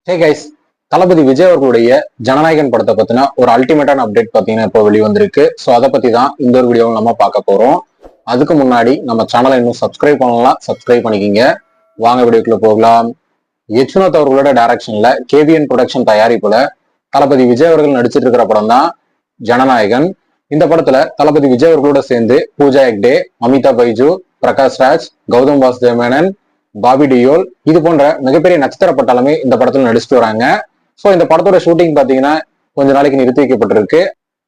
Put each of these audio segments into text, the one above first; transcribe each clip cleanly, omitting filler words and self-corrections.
Hey guys, தளபதி விஜய் அவர்களுடைய ஜனநாயகன் படத்தை பத்தின ஒரு அல்டிமேட்டான அப்டேட் பாத்தீங்கன்னா இப்போ வெளிவந்திருக்கு. ஸோ அதை பத்தி தான் இந்த ஒரு வீடியோவில் நம்ம பார்க்க போறோம். அதுக்கு முன்னாடி நம்ம சேனலை இன்னும் சப்ஸ்கிரைப் பண்ணலாம், சப்ஸ்கிரைப் பண்ணிக்கிங்க. வாங்க வீடியோக்குள்ள போகலாம். யஷ்வந்த் அவர்களோட டைரக்ஷன்ல கேவிஎன் ப்ரொடக்ஷன் தயாரிப்புல தளபதி விஜய் அவர்கள் நடிச்சிட்டு இருக்கிற படம் தான் ஜனநாயகன். இந்த படத்துல தளபதி விஜய் அவர்களோட சேர்ந்து பூஜா ஹெக்டே, அமிதா பைஜு, பிரகாஷ் ராஜ், கௌதம் வாசுதேவ், பாபி டியோல் இது போன்ற மிகப்பெரிய நட்சத்திர பட்டாளமே இந்த படத்துல நடிச்சுட்டு வராங்க. சோ இந்த படத்தோட ஷூட்டிங் பாத்தீங்கன்னா கொஞ்ச நாளைக்கு நிறுத்தி வைக்கப்பட்டிருக்கு.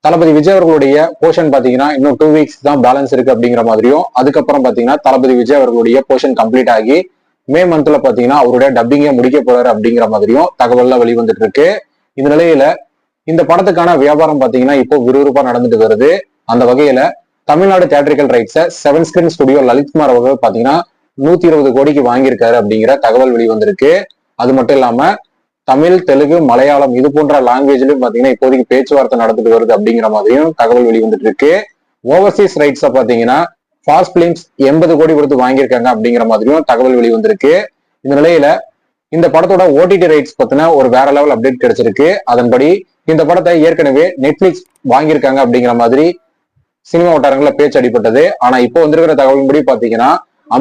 தளபதி விஜய் அவர்களுடைய போர்ஷன் பாத்தீங்கன்னா இன்னும் 2 வீக்ஸ் தான் பேலன்ஸ் இருக்கு அப்படிங்கிற மாதிரியும், அதுக்கப்புறம் பாத்தீங்கன்னா தளபதி விஜய் அவர்களுடைய போர்ஷன் கம்ப்ளீட் ஆகி மே மந்த்ல பாத்தீங்கன்னா அவருடைய டப்பிங்கை முடிக்க போறாரு அப்படிங்கிற மாதிரியும் தகவல்லாம் வெளிவந்துட்டு இருக்கு. இந்த நிலையில இந்த படத்துக்கான வியாபாரம் பாத்தீங்கன்னா இப்போ விறுவிறுப்பா நடந்துட்டு வருது. அந்த வகையில தமிழ்நாடு தியேட்டரிக்கல் ரைட்ஸை 7 ஸ்கிரீன் ஸ்டுடியோ லலித்குமார் அவர்கள் பாத்தீங்கன்னா 120 கோடிக்கு வாங்கியிருக்காரு அப்படிங்கிற தகவல் வெளிவந்திருக்கு. அது மட்டும் இல்லாம தமிழ், தெலுங்கு, மலையாளம் இது போன்ற லாங்குவேஜ்லயும் பாத்தீங்கன்னா இப்போதைக்கு பேச்சுவார்த்தை நடந்துட்டு வருது அப்படிங்கிற மாதிரியும் தகவல் வெளிவந்துட்டு இருக்கு. ஓவர்சீஸ் ரைட்ஸை பாத்தீங்கன்னா ஃபாஸ்ட் பிலிம்ஸ் 80 கோடி கொடுத்து வாங்கியிருக்காங்க அப்படிங்கிற மாதிரியும் தகவல் வெளிவந்திருக்கு. இந்த நிலையில இந்த படத்தோட ஓடிடி ரைட்ஸ் பத்தின ஒரு வேற லெவல் அப்டேட் கிடைச்சிருக்கு. அதன்படி இந்த படத்தை ஏற்கனவே நெட்ஃபிளிக்ஸ் வாங்கியிருக்காங்க அப்படிங்கிற மாதிரி சினிமா வட்டாரங்கள்ல பேச்சு அடிப்பட்டது. ஆனா இப்போ வந்திருக்கிற தகவலின்படி பாத்தீங்கன்னா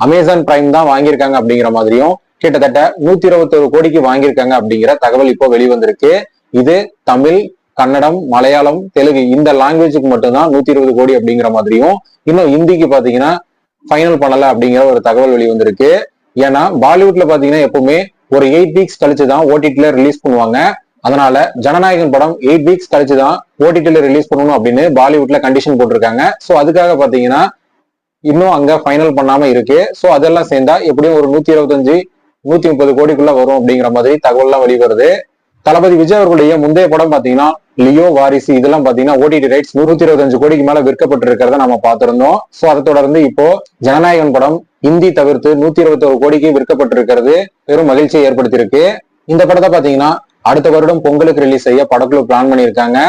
அமேசான் பிரைம் தான் வாங்கியிருக்காங்க அப்படிங்கிற மாதிரியும் கிட்டத்தட்ட 121 கோடிக்கு வாங்கியிருக்காங்க அப்படிங்கிற தகவல் இப்போ வெளிவந்திருக்கு. இது தமிழ், கன்னடம், மலையாளம், தெலுங்கு இந்த லாங்குவேஜுக்கு மட்டும்தான் 120 கோடி அப்படிங்கிற மாதிரியும், இன்னும் ஹிந்திக்கு பாத்தீங்கன்னா ஃபைனல் பண்ணல அப்படிங்கிற ஒரு தகவல் வெளிவந்திருக்கு. ஏன்னா பாலிவுட்ல பாத்தீங்கன்னா எப்பவுமே ஒரு 8 வீக்ஸ் கழிச்சுதான் ஓடிடில ரிலீஸ் பண்ணுவாங்க. அதனால ஜனநாயகன் படம் 8 வீக்ஸ் கழிச்சுதான் ஓடிடில ரிலீஸ் பண்ணணும் அப்படின்னு பாலிவுட்ல கண்டிஷன் போட்டிருக்காங்க. சோ அதுக்காக பாத்தீங்கன்னா இன்னும் அங்க ஃபைனல் பண்ணாம இருக்கு. சோ அதெல்லாம் சேர்ந்தா எப்படியும் ஒரு 125 130 கோடிக்குள்ள வரும் அப்படிங்கிற மாதிரி தகவல்லாம் வெளிவருது. தளபதி விஜய் அவர்களுடைய முந்தைய படம் பாத்தீங்கன்னா லியோ, வாரிசு இதெல்லாம் பாத்தீங்கன்னா ஓடிடி ரைட்ஸ் 125 கோடிக்கு மேல விற்கப்பட்டு இருக்கிறத நம்ம பார்த்திருந்தோம். சோ அதை தொடர்ந்து இப்போ ஜனநாயகன் படம் ஹிந்தி தவிர்த்து 121 கோடிக்கு விற்கப்பட்டு இருக்கிறது பெரும் மகிழ்ச்சியை ஏற்படுத்தியிருக்கு. இந்த படத்தை பாத்தீங்கன்னா அடுத்த வருடம் பொங்கலுக்கு ரிலீஸ் செய்ய படக்குழு பிளான் பண்ணியிருக்காங்க.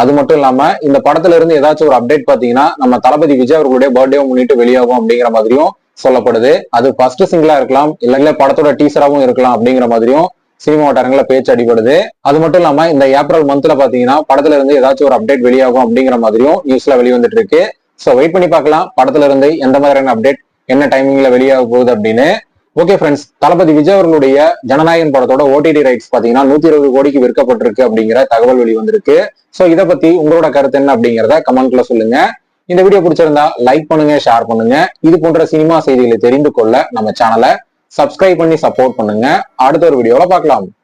அது மட்டும் இல்லாம இந்த படத்துல இருந்து ஏதாச்சும் ஒரு அப்டேட் பாத்தீங்கன்னா நம்ம தளபதி விஜய் அவர்களுடைய பர்த்டே முன்னிட்டு வெளியாகும் அப்படிங்கிற மாதிரியும் சொல்லப்படுது. அது ஃபர்ஸ்ட் சிங்கிளா இருக்கலாம், இல்ல படத்தோட டீசராவும் இருக்கலாம் அப்படிங்கிற மாதிரியும் சினிமா வட்டாரங்கள பேச்சு அடிபடுது. அது மட்டும் இல்லாம இந்த ஏப்ரல் மந்த்ல பாத்தீங்கன்னா படத்துல இருந்து ஏதாச்சும் ஒரு அப்டேட் வெளியாகும் அப்படிங்கிற மாதிரியும் நியூஸ்ல வெளிவந்துட்டு இருக்கு. சோ வெயிட் பண்ணி பார்க்கலாம் படத்துல இருந்து எந்த மாதிரியான அப்டேட் என்ன டைமிங்ல வெளியாக போகுது அப்படின்னு. ஓகே ஃப்ரெண்ட்ஸ், தளபதி விஜய் அவர்களுடைய ஜனநாயகன் படத்தோட ஓடிடி ரைட்ஸ் பாத்தீங்கன்னா 120 கோடிக்கு விற்கப்பட்டிருக்கு அப்படிங்கிற தகவல் வெளிவந்திருக்கு. சோ இதை பத்தி உங்களோட கருத்து என்ன அப்படிங்கிறத கமெண்ட்ல சொல்லுங்க. இந்த வீடியோ பிடிச்சிருந்தா லைக் பண்ணுங்க, ஷேர் பண்ணுங்க. இது போன்ற சினிமா செய்திகளை தெரிந்து கொள்ள நம்ம சேனலை சப்ஸ்கிரைப் பண்ணி சப்போர்ட் பண்ணுங்க. அடுத்த ஒரு வீடியோல பார்க்கலாம்.